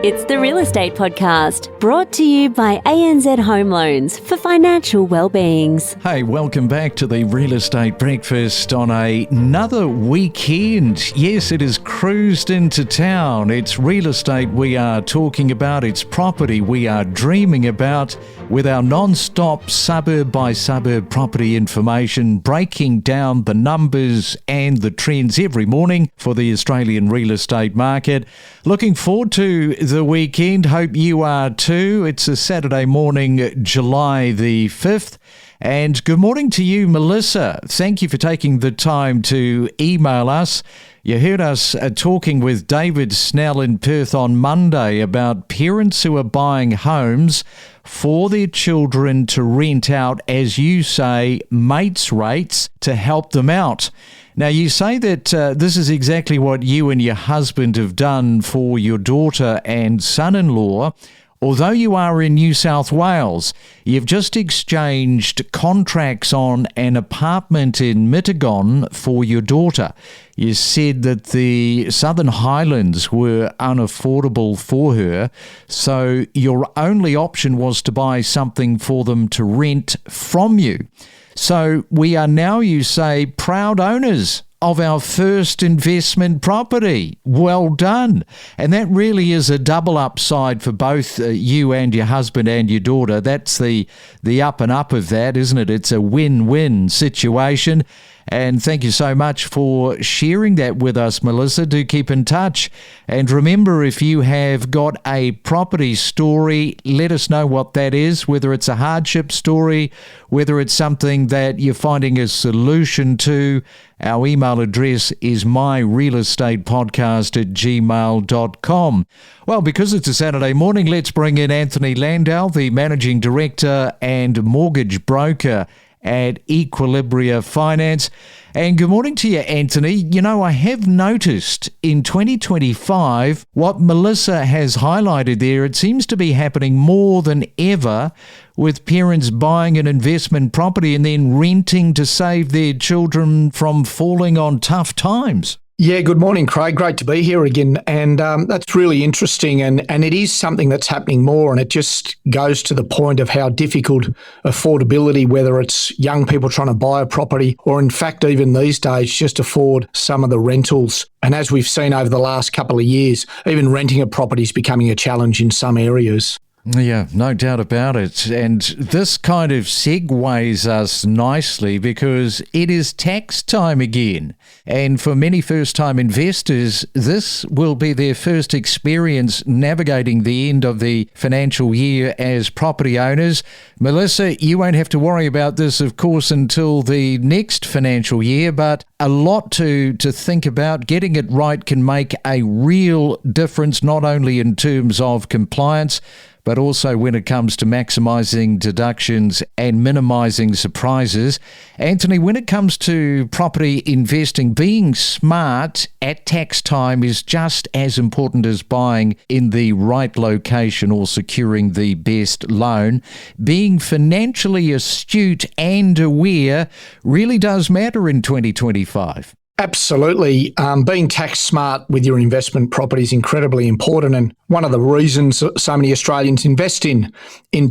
It's the Real Estate Podcast, brought to you by ANZ Home Loans for financial well-beings. Hey, welcome back to the Real Estate Breakfast on another weekend. Yes, it has cruised into town. It's real estate we are talking about. It's property we are dreaming about with our non-stop suburb-by-suburb property information, breaking down the numbers and the trends every morning for the Australian real estate market. Looking forward to the weekend. Hope you are too. It's a Saturday morning, July the 5th. And good morning to you, Melissa. Thank you for taking the time to email us. You heard us talking with David Snell in Perth on Monday about parents who are buying homes for their children to rent out, as you say, mates rates to help them out. Now, you say that this is exactly what you and your husband have done for your daughter and son-in-law. Although you are in New South Wales, you've just exchanged contracts on an apartment in Mittagong for your daughter. You said that the Southern Highlands were unaffordable for her, so your only option was to buy something for them to rent from you. So we are now, you say, proud owners of our first investment property. Well done. And that really is a double upside for both you and your husband and your daughter. That's the up and up of that, isn't it? It's a win-win situation. And thank you so much for sharing that with us, Melissa. Do keep in touch. And remember, if you have got a property story, let us know what that is, whether it's a hardship story, whether it's something that you're finding a solution to. Our email address is myrealestatepodcast@gmail.com. Well, because it's a Saturday morning, let's bring in Anthony Landahl, the Managing Director and Mortgage Broker at Equilibria Finance. And good morning to you, Anthony. You know, I have noticed in 2025, what Melissa has highlighted there, it seems to be happening more than ever with parents buying an investment property and then renting to save their children from falling on tough times. Yeah, good morning, Craig. Great to be here again. And that's really interesting. And it is something that's happening more. And it just goes to the point of how difficult affordability, whether it's young people trying to buy a property or in fact, even these days, just afford some of the rentals. And as we've seen over the last couple of years, even renting a property is becoming a challenge in some areas. Yeah, no doubt about it. And this kind of segues us nicely because it is tax time again. And for many first-time investors, this will be their first experience navigating the end of the financial year as property owners. Melissa, you won't have to worry about this, of course, until the next financial year, but a lot to think about. Getting it right can make a real difference, not only in terms of compliance, but also when it comes to maximising deductions and minimising surprises. Anthony, when it comes to property investing, being smart at tax time is just as important as buying in the right location or securing the best loan. Being financially astute and aware really does matter in 2025. Absolutely. Being tax smart with your investment property is incredibly important. And one of the reasons so many Australians invest in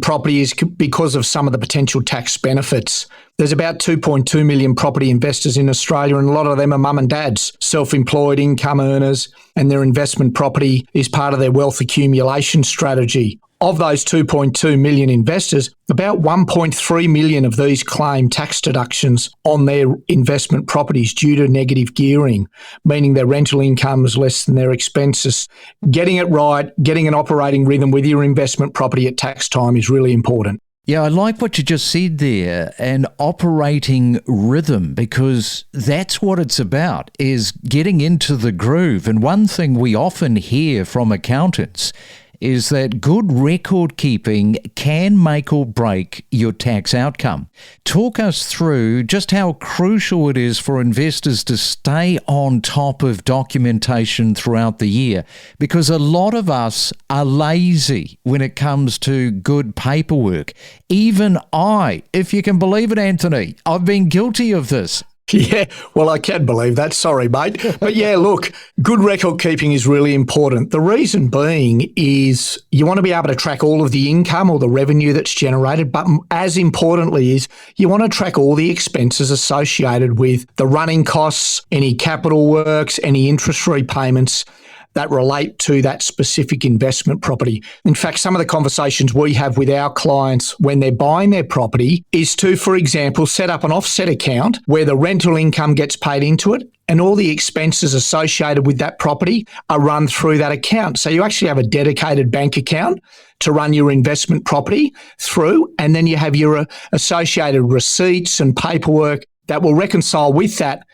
property is because of some of the potential tax benefits. There's about 2.2 million property investors in Australia, and a lot of them are mum and dads, self-employed income earners, and their investment property is part of their wealth accumulation strategy. Of those 2.2 million investors, about 1.3 million of these claim tax deductions on their investment properties due to negative gearing, meaning their rental income is less than their expenses. Getting it right, getting an operating rhythm with your investment property at tax time is really important. Yeah, I like what you just said there, an operating rhythm, because that's what it's about, is getting into the groove. And one thing we often hear from accountants is that good record keeping can make or break your tax outcome. Talk us through just how crucial it is for investors to stay on top of documentation throughout the year, because a lot of us are lazy when it comes to good paperwork. Even I, if you can believe it, Anthony, I've been guilty of this. Yeah, well, I can believe that. Sorry, mate. But yeah, look, good record keeping is really important. The reason being is you want to be able to track all of the income or the revenue that's generated, but as importantly is you want to track all the expenses associated with the running costs, any capital works, any interest repayments that relate to that specific investment property. In fact, some of the conversations we have with our clients when they're buying their property is to, for example, set up an offset account where the rental income gets paid into it and all the expenses associated with that property are run through that account. So you actually have a dedicated bank account to run your investment property through, and then you have your associated receipts and paperwork that will reconcile with that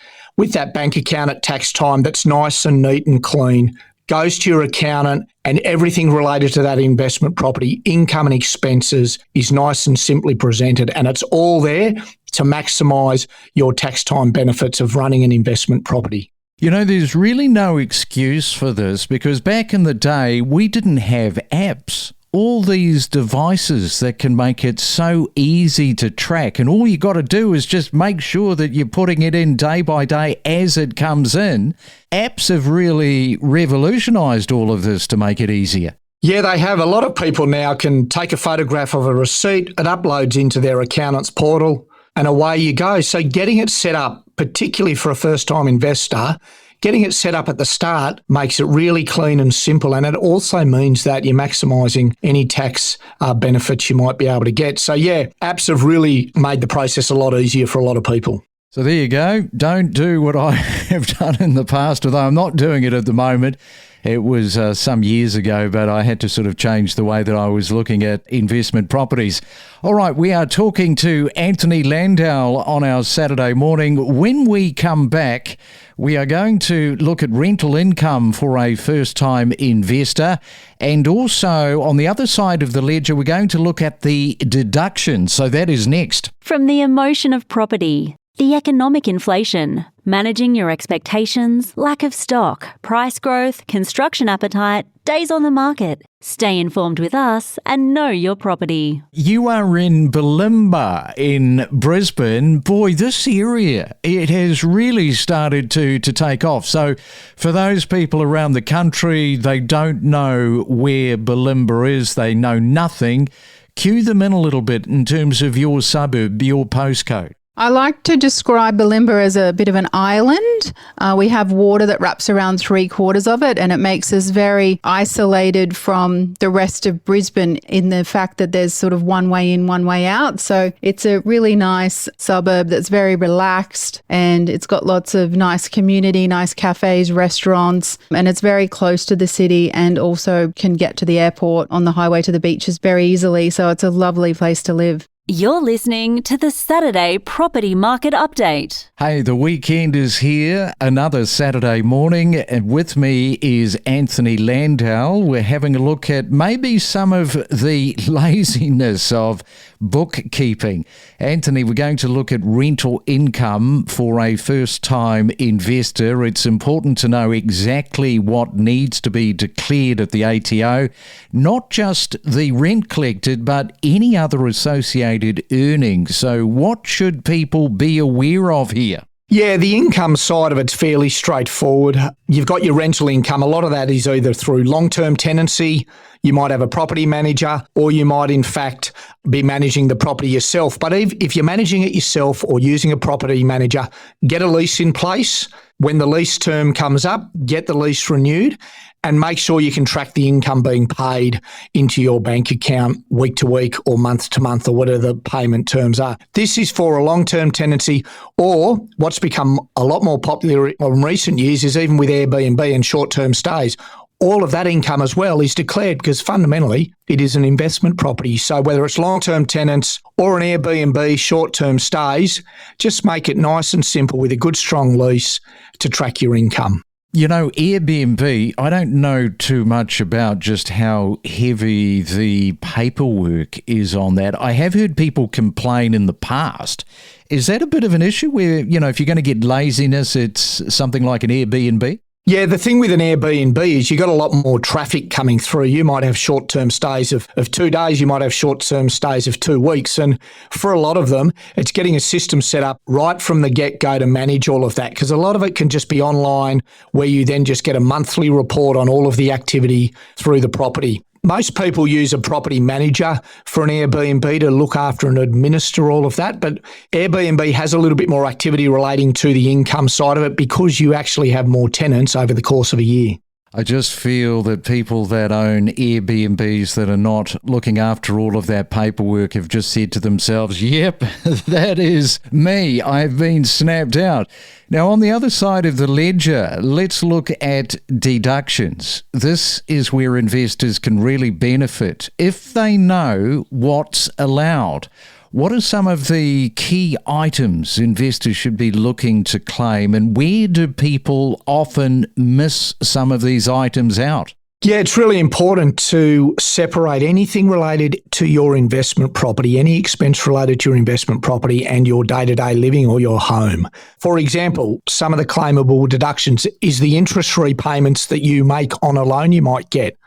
bank account at tax time that's nice and neat and clean, goes to your accountant, and everything related to that investment property, income and expenses, is nice and simply presented. And it's all there to maximise your tax time benefits of running an investment property. You know, there's really no excuse for this because back in the day, we didn't have apps. All these devices that can make it so easy to track, and all you got to do is just make sure that you're putting it in day by day as it comes in. Apps have really revolutionised all of this to make it easier. Yeah, they have. A lot of people now can take a photograph of a receipt, it uploads into their accountant's portal, and away you go. So getting it set up, particularly for a first-time investor, getting it set up at the start makes it really clean and simple, and it also means that you're maximising any tax benefits you might be able to get. So yeah, apps have really made the process a lot easier for a lot of people. So there you go. Don't do what I have done in the past, although I'm not doing it at the moment. It was some years ago, but I had to sort of change the way that I was looking at investment properties. All right, we are talking to Anthony Landahl on our Saturday morning. When we come back, we are going to look at rental income for a first-time investor. And also, on the other side of the ledger, we're going to look at the deductions. So that is next. From the emotion of property, the economic inflation, managing your expectations, lack of stock, price growth, construction appetite, days on the market. Stay informed with us and know your property. You are in Bulimba in Brisbane. Boy, this area, it has really started to take off. So for those people around the country, they don't know where Bulimba is. They know nothing. Cue them in a little bit in terms of your suburb, your postcode. I like to describe Bulimba as a bit of an island. We have water that wraps around 3/4 of it, and it makes us very isolated from the rest of Brisbane in the fact that there's sort of one way in, one way out. So it's a really nice suburb that's very relaxed, and it's got lots of nice community, nice cafes, restaurants, and it's very close to the city and also can get to the airport on the highway to the beaches very easily. So it's a lovely place to live. You're listening to the Saturday Property Market Update. Hey, the weekend is here, another Saturday morning, and with me is Anthony Landahl. We're having a look at maybe some of the laziness of bookkeeping. Anthony, we're going to look at rental income for a first-time investor. It's important to know exactly what needs to be declared at the ATO, not just the rent collected, but any other associated earnings. So what should people be aware of here? Yeah, the income side of it's fairly straightforward. You've got your rental income. A lot of that is either through long-term tenancy, you might have a property manager, or you might in fact be managing the property yourself. But if you're managing it yourself or using a property manager, get a lease in place. When the lease term comes up, get the lease renewed and make sure you can track the income being paid into your bank account week to week or month to month or whatever the payment terms are. This is for a long-term tenancy, or what's become a lot more popular in recent years is even with Airbnb and short-term stays. All of that income as well is declared because fundamentally it is an investment property. So whether it's long-term tenants or an Airbnb short-term stays, just make it nice and simple with a good strong lease to track your income. You know, Airbnb, I don't know too much about just how heavy the paperwork is on that. I have heard people complain in the past. Is that a bit of an issue where, you know, if you're going to get laziness, it's something like an Airbnb? Yeah, the thing with an Airbnb is you got a lot more traffic coming through. You might have short-term stays of 2 days. You might have short-term stays of 2 weeks. And for a lot of them, it's getting a system set up right from the get-go to manage all of that, because a lot of it can just be online where you then just get a monthly report on all of the activity through the property. Most people use a property manager for an Airbnb to look after and administer all of that, but Airbnb has a little bit more activity relating to the income side of it because you actually have more tenants over the course of a year. I just feel that people that own Airbnbs that are not looking after all of that paperwork have just said to themselves, yep, that is me. I've been snapped out. Now, on the other side of the ledger, let's look at deductions. This is where investors can really benefit if they know what's allowed. What are some of the key items investors should be looking to claim, and where do people often miss some of these items out? Yeah, it's really important to separate anything related to your investment property, any expense related to your investment property and your day-to-day living or your home. For example, some of the claimable deductions is the interest repayments that you make on a loan you might get,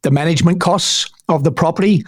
the management costs of the property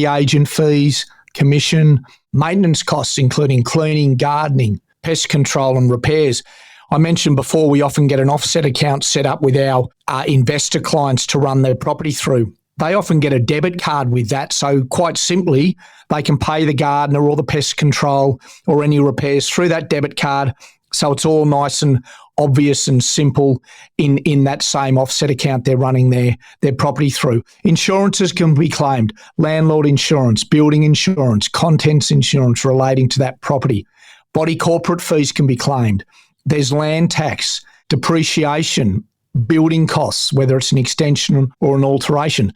agent fees, commission, maintenance costs, including cleaning, gardening, pest control and repairs. I mentioned before we often get an offset account set up with our investor clients to run their property through. They often get a debit card with that. So quite simply, they can pay the gardener or the pest control or any repairs through that debit card. So it's all nice and obvious and simple in that same offset account they're running their property through. Insurances can be claimed, landlord insurance, building insurance, contents insurance relating to that property. Body corporate fees can be claimed. There's land tax, depreciation, building costs, whether it's an extension or an alteration.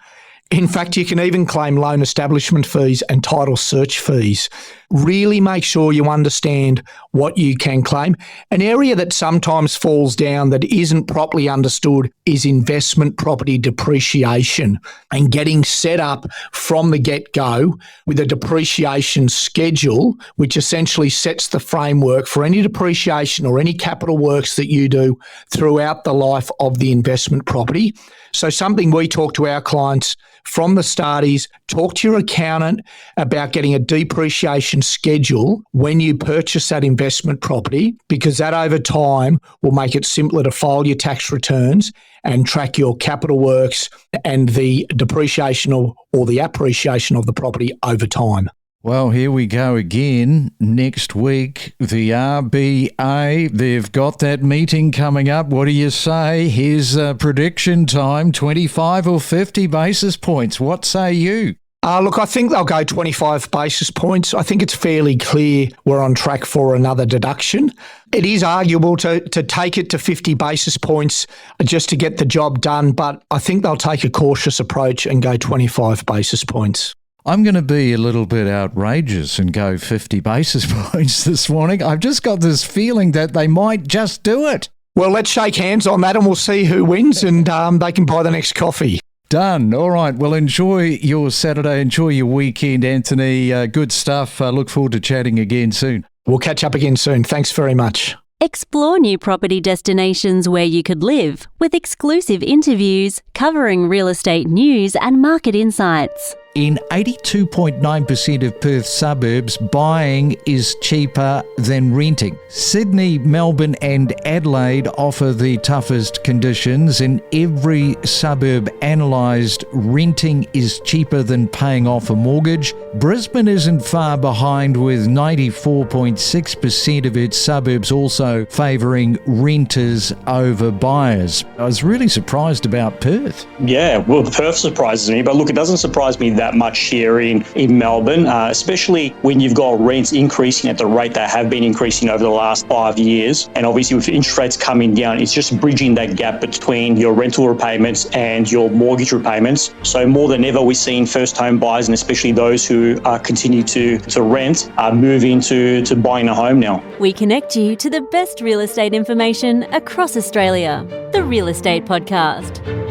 In fact, you can even claim loan establishment fees and title search fees. Really make sure you understand what you can claim. An area that sometimes falls down that isn't properly understood is investment property depreciation, and getting set up from the get-go with a depreciation schedule, which essentially sets the framework for any depreciation or any capital works that you do throughout the life of the investment property. So something we talk to our clients from the start is talk to your accountant about getting a depreciation schedule when you purchase that investment property, because that over time will make it simpler to file your tax returns and track your capital works and the depreciation or the appreciation of the property over time. Well, here we go again. Next week, the RBA, they've got that meeting coming up. What do you say? Here's prediction time, 25 or 50 basis points. What say you? Look, I think they'll go 25 basis points. I think it's fairly clear we're on track for another deduction. It is arguable to take it to 50 basis points just to get the job done, but I think they'll take a cautious approach and go 25 basis points. I'm going to be a little bit outrageous and go 50 basis points this morning. I've just got this feeling that they might just do it. Well, let's shake hands on that and we'll see who wins, and they can buy the next coffee. Done. All right. Well, enjoy your Saturday. Enjoy your weekend, Anthony. Good stuff. Look forward to chatting again soon. We'll catch up again soon. Thanks very much. Explore new property destinations where you could live with exclusive interviews covering real estate news and market insights. In 82.9% of Perth suburbs, buying is cheaper than renting. Sydney, Melbourne and Adelaide offer the toughest conditions. In every suburb analysed, renting is cheaper than paying off a mortgage. Brisbane isn't far behind, with 94.6% of its suburbs also favouring renters over buyers. I was really surprised about Perth. Yeah, well, Perth surprises me, but look, it doesn't surprise me that much here in Melbourne, especially when you've got rents increasing at the rate they have been increasing over the last 5 years. And obviously with interest rates coming down, it's just bridging that gap between your rental repayments and your mortgage repayments. So more than ever, we're seeing first home buyers, and especially those who continue to rent, move into buying a home now. We connect you to the best real estate information across Australia. The Real Estate Podcast.